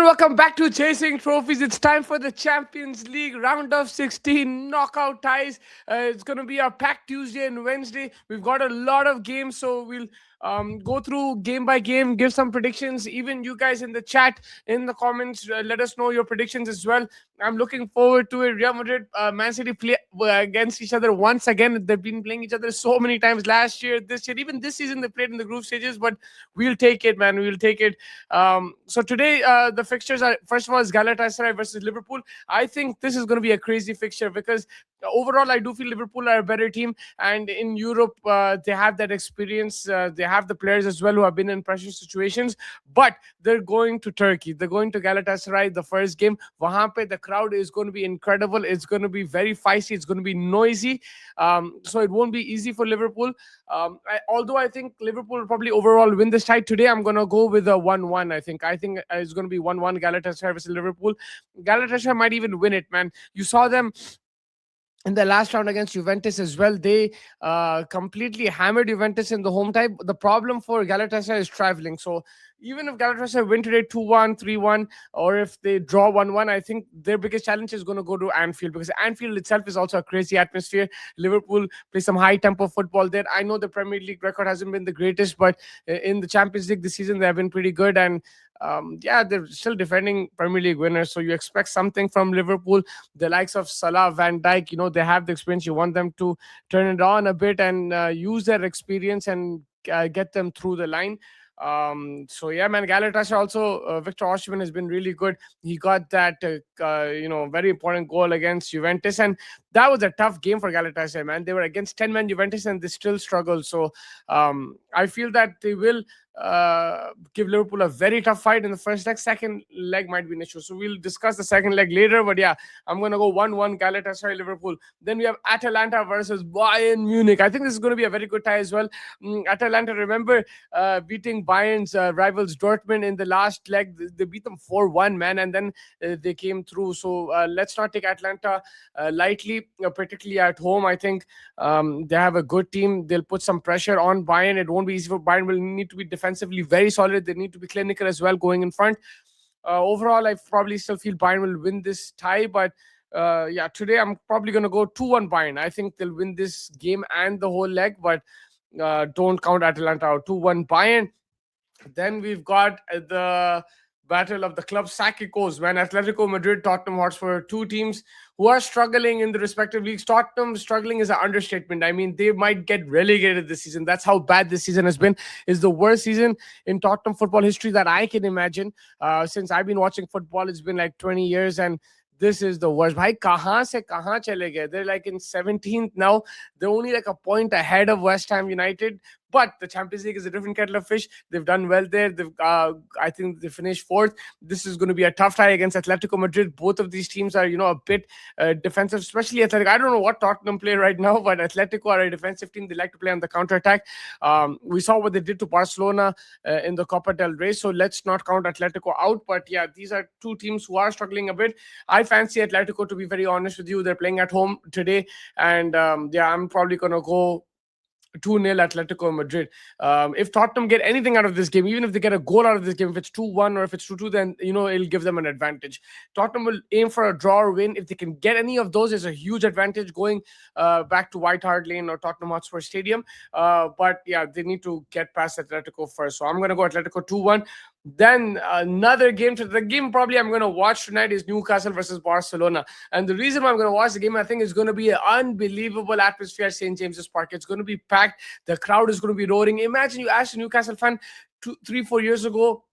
welcome back to Chasing Trophies. It's time for the Champions League round of 16 knockout ties. It's going to be a packed Tuesday and Wednesday. We've got a lot of games, so we'll go through game by game, give some predictions. Even you guys in the chat, in the comments, let us know your predictions as well. I'm looking forward to it. Real Madrid, Man City play against each other once again. They've been playing each other so many times last year, this year, even this season. They played in the group stages, but we'll take it, man. We'll take it. So today, the fixtures are first of all is Galatasaray versus Liverpool. I think this is going to be a crazy fixture because overall, I do feel Liverpool are a better team, and in Europe, they have that experience. They have the players as well who have been in pressure situations. But they're going to Turkey. They're going to Galatasaray. The first game, वहाँ पे the crowd is going to be incredible. It's going to be very feisty. It's going to be noisy. So it won't be easy for Liverpool. Although I think Liverpool will probably overall win this tie today, I'm going to go with a 1-1. I think it's going to be 1-1 Galatasaray versus Liverpool. Galatasaray might even win it, man. You saw them in the last round against Juventus as well. They completely hammered Juventus in the home tie. The problem for Galatasaray is traveling. So even if Galatasaray win today 2-1, 3-1, or if they draw 1-1, I think their biggest challenge is going to go to Anfield, because Anfield itself is also a crazy atmosphere. Liverpool play some high tempo football there. I know the Premier League record hasn't been the greatest, but in the Champions League this season, they have been pretty good. And yeah, they're still defending Premier League winners. So you expect something from Liverpool. The likes of Salah, Van Dijk, they have the experience. You want them to turn it on a bit and use their experience and get them through the line. So yeah, man, Galatasaray also, Victor Osimhen has been really good. He got that very important goal against Juventus, and that was a tough game for Galatasaray, man. They were against 10-man Juventus and they still struggled. So I feel that they will give Liverpool a very tough fight in the first leg. Second leg might be an issue, so we'll discuss the second leg later. But yeah, I'm gonna go 1-1 Galatasaray Liverpool. Then we have Atalanta versus Bayern Munich. I think this is going to be a very good tie as well. Atalanta, remember beating Bayern's rivals Dortmund in the last leg. They beat them 4-1, man, and then they came through. So let's not take Atlanta lightly, particularly at home. I think they have a good team. They'll put some pressure on Bayern. It won't be easy for Bayern. Will need to be defensively very solid. They need to be clinical as well going in front. Overall, I probably still feel Bayern will win this tie, but yeah, today I'm probably going to go 2-1 Bayern. I think they'll win this game and the whole leg, but don't count Atalanta out. 2-1 Bayern. Then we've got the battle of the club Sakikos, man. Atletico Madrid, Tottenham Hotspur, two teams who are struggling in the respective leagues. Tottenham struggling is an understatement. I mean, they might get relegated this season. That's how bad this season has been. It's the worst season in Tottenham football history that I can imagine. Since I've been watching football, it's been like 20 years, and this is the worst. Bhai, kahan se kahan chale gaye? They're like in 17th now. They're only like a point ahead of West Ham United. But the Champions League is a different kettle of fish. They've done well there. I think they finished fourth. This is going to be a tough tie against Atletico Madrid. Both of these teams are, a bit defensive, especially Atletico. I don't know what Tottenham play right now, but Atletico are a defensive team. They like to play on the counter attack. We saw what they did to Barcelona in the Copa del Rey. So let's not count Atletico out. But yeah, these are two teams who are struggling a bit. I fancy Atletico, to be very honest with you. They're playing at home today, and yeah, I'm probably going to go 2-0 Atletico Madrid. If Tottenham get anything out of this game, even if they get a goal out of this game, if it's 2-1 or if it's 2-2, then it'll give them an advantage. Tottenham will aim for a draw or win. If they can get any of those, it's a huge advantage going back to White Hart Lane or Tottenham Hotspur Stadium. But yeah, they need to get past Atletico first. So I'm going to go Atletico 2-1. Then another game. The game probably I'm going to watch tonight is Newcastle versus Barcelona. And the reason why I'm going to watch the game, I think, is going to be an unbelievable atmosphere at St. James's Park. It's going to be packed. The crowd is going to be roaring. Imagine you asked a Newcastle fan 3-4 years ago,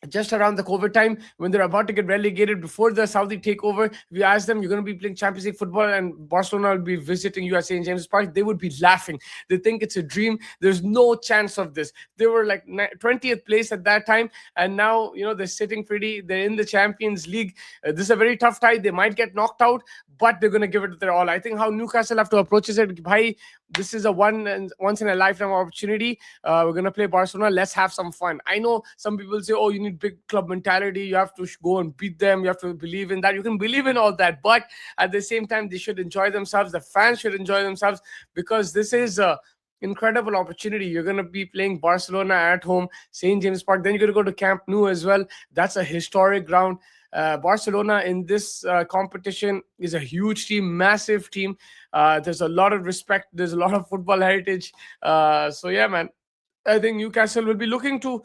just around the COVID time, when they're about to get relegated before the Saudi takeover, we asked them, you're going to be playing Champions League football and Barcelona will be visiting you at St. James's Park. They would be laughing. They think it's a dream. There's no chance of this. They were like 20th place at that time. And now, they're sitting pretty. They're in the Champions League. This is a very tough tie. They might get knocked out, but they're going to give it their all. I think how Newcastle have to approach it, bhai, this is a once in a lifetime opportunity. We're going to play Barcelona. Let's have some fun. I know some people say, oh, you need big club mentality. You have to go and beat them. You have to believe in that. You can believe in all that. But at the same time, they should enjoy themselves. The fans should enjoy themselves, because this is incredible opportunity. You're going to be playing Barcelona at home, St. James Park. Then you're going to go to Camp Nou as well. That's a historic ground. Barcelona in this competition is a huge team, massive team. There's a lot of respect. There's a lot of football heritage. So yeah, man, I think Newcastle will be looking to,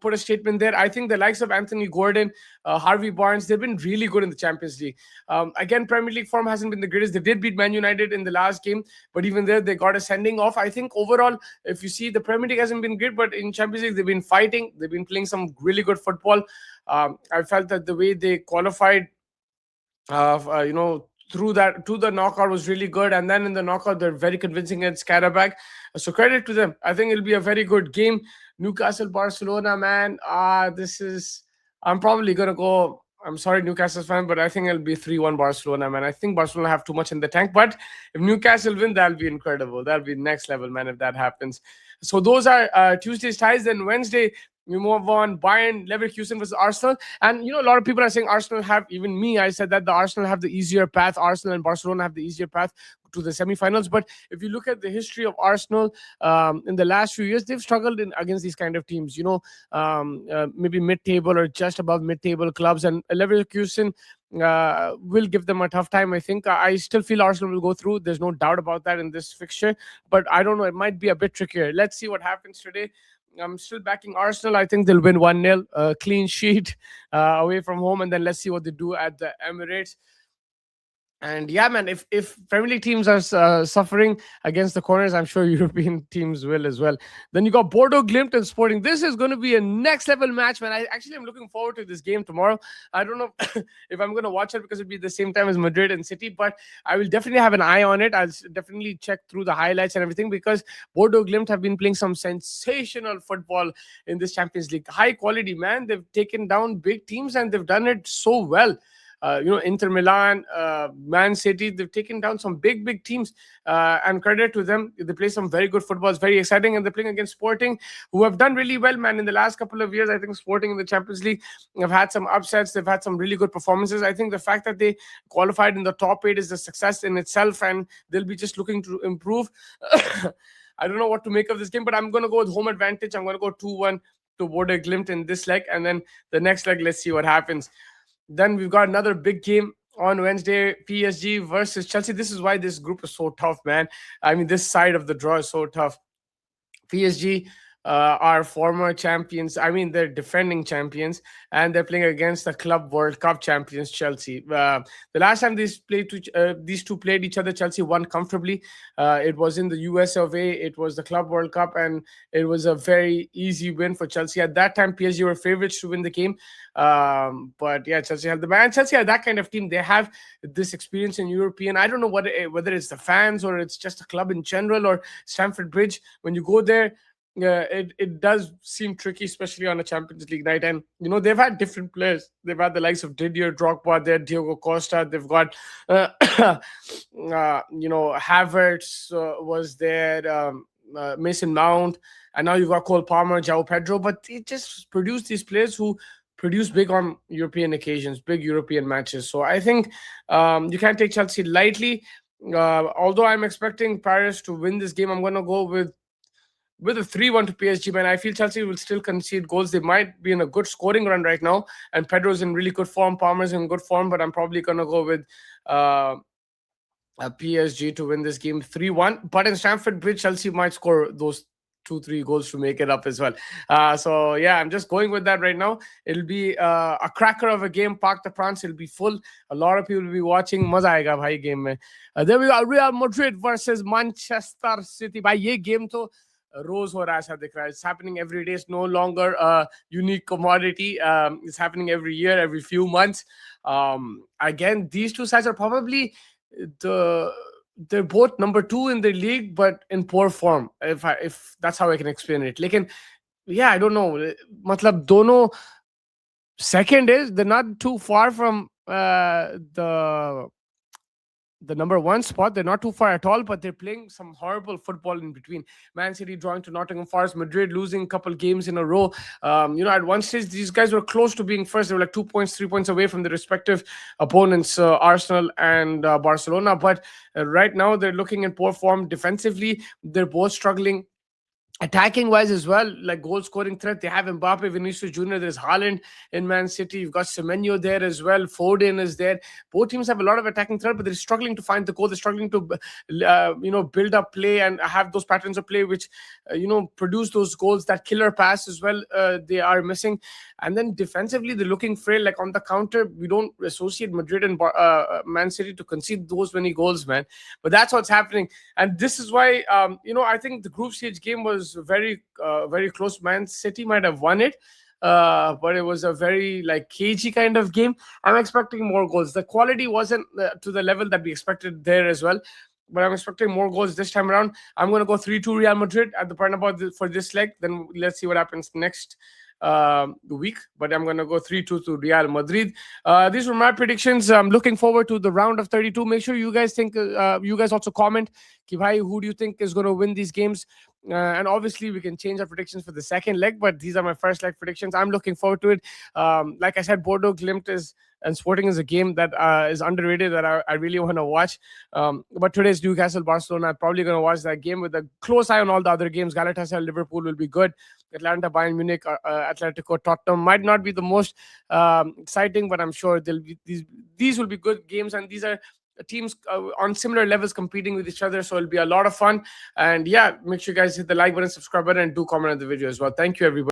put a statement there. I think the likes of Anthony Gordon, Harvey Barnes, they've been really good in the Champions League. Again, Premier League form hasn't been the greatest. They did beat Man United in the last game, but even there, they got a sending off. I think overall, if you see, the Premier League hasn't been great, but in Champions League, they've been fighting. They've been playing some really good football. I felt that the way they qualified, through that to the knockout was really good, and then in the knockout they're very convincing against Karabakh. So credit to them. I think it'll be a very good game. Newcastle Barcelona, man. This is. I'm probably gonna go. I'm sorry, Newcastle fan, but I think it'll be 3-1 Barcelona, man. I think Barcelona have too much in the tank, but if Newcastle win, that'll be incredible. That'll be next level, man, if that happens. So those are Tuesday's ties. Then Wednesday, we move on. Bayern Leverkusen versus Arsenal. And a lot of people are saying Arsenal have, even me, I said that the Arsenal have the easier path. Arsenal and Barcelona have the easier path to the semifinals. But if you look at the history of Arsenal in the last few years, they've struggled against these kind of teams, maybe mid-table or just above mid-table clubs. And Leverkusen will give them a tough time. I think I still feel Arsenal will go through. There's no doubt about that in this fixture. But I don't know. It might be a bit trickier. Let's see what happens today. I'm still backing Arsenal. I think they'll win 1-0, clean sheet away from home. And then let's see what they do at the Emirates. And yeah, man, if Premier League teams are suffering against the corners, I'm sure European teams will as well. Then you got Bordeaux, Glimt, and Sporting. This is going to be a next level match, man. I actually am looking forward to this game tomorrow. I don't know if I'm going to watch it because it'll be the same time as Madrid and City, but I will definitely have an eye on it. I'll definitely check through the highlights and everything because Bordeaux, Glimt have been playing some sensational football in this Champions League. High quality, man. They've taken down big teams and they've done it so well. Inter Milan, Man City, they've taken down some big teams, and credit to them. They play some very good football. It's very exciting, and they're playing against Sporting, who have done really well, man. In the last couple of years, I think Sporting in the Champions League have had some upsets. They've had some really good performances. I think the fact that they qualified in the top 8 is a success in itself, and they'll be just looking to improve. I don't know what to make of this game, but I'm going to go with home advantage. I'm going to go 2-1 to Bordeaux Glimt in this leg, and then the next leg, let's see what happens. Then we've got another big game on Wednesday, PSG versus Chelsea. This is why this group is so tough, man. I mean, this side of the draw is so tough. PSG are former champions. I mean, they're defending champions, and they're playing against the Club World Cup champions, Chelsea. The last time these two played each other, Chelsea won comfortably. It was in the US of A. It was the Club World Cup, and it was a very easy win for Chelsea. At that time, PSG were favorites to win the game. But yeah, Chelsea had the man. Chelsea are that kind of team. They have this experience in European. I don't know whether it's the fans or it's just a club in general or Stamford Bridge. When you go there, it does seem tricky, especially on a Champions League night. And they've had different players. They've had the likes of Didier Drogba there, Diogo Costa. They've got Havertz was there, Mason Mount, and now you've got Cole Palmer, João Pedro. But they just produce these players who produce big on European occasions, big European matches. So I think you can't take Chelsea lightly. Although I'm expecting Paris to win this game, I'm going to go with a 3-1 to PSG, man. I feel Chelsea will still concede goals. They might be in a good scoring run right now, and Pedro's in really good form. Palmer's in good form, but I'm probably going to go with a PSG to win this game 3-1. But in Stamford Bridge, Chelsea might score those 2-3 goals to make it up as well. So yeah, I'm just going with that right now. It'll be a cracker of a game. Parc des Princes, it'll be full. A lot of people will be watching. Maza aayega bhai game mein. Then we got Real Madrid versus Manchester City. Bhai ye game to रोज हो रहा है ऐसा दिख रहा है. It's happening every day. It's no longer a unique commodity. It's happening every year, every few months. Again, these two sides are probably they're both number 2 in the league, but in poor form. If that's how I can explain it. Lekin, yeah, I don't know. Matlab dono second is they're not too far from the the number one spot. They're not too far at all, but they're playing some horrible football in between. Man City drawing to Nottingham Forest, Madrid losing a couple games in a row. At one stage, these guys were close to being first. They were like 2 points, 3 points away from the respective opponents, Arsenal and Barcelona. But right now, they're looking in poor form defensively. They're both struggling attacking wise as well, like goal scoring threat. They have Mbappe, Vinicius Jr., there's Haaland in Man City. You've got Semenyo there as well. Foden is there. Both teams have a lot of attacking threat, but they're struggling to find the goal. They're struggling to, build up play and have those patterns of play which, produce those goals. That killer pass as well, they are missing. And then defensively, they're looking frail. Like on the counter, we don't associate Madrid and Man City to concede those many goals, man. But that's what's happening. And this is why, I think the group stage game was very close. Man City might have won it, but it was a very like cagey kind of game. I'm expecting more goals. The quality wasn't to the level that we expected there as well. But I'm expecting more goals this time around. I'm going to go 3-2 Real Madrid at the Bernabeu for this leg. Then let's see what happens next week. But I'm going to go 3-2 to Real Madrid. These were my predictions. I'm looking forward to the round of 32. Make sure you guys think, you guys also comment, Ki bhai, who do you think is going to win these games? And obviously, we can change our predictions for the second leg, but these are my first leg predictions. I'm looking forward to it. Like I said, Bordeaux Glimt and Sporting is a game that is underrated that I really want to watch. But today's Newcastle Barcelona, I'm probably going to watch that game with a close eye on all the other games. Galatasaray Liverpool will be good. Atlanta Bayern Munich, Atletico Tottenham might not be the most exciting, but I'm sure these will be good games, and these are teams on similar levels competing with each other, so it'll be a lot of fun. And yeah, make sure you guys hit the like button, subscribe button, and do comment on the video as well. Thank you, everybody.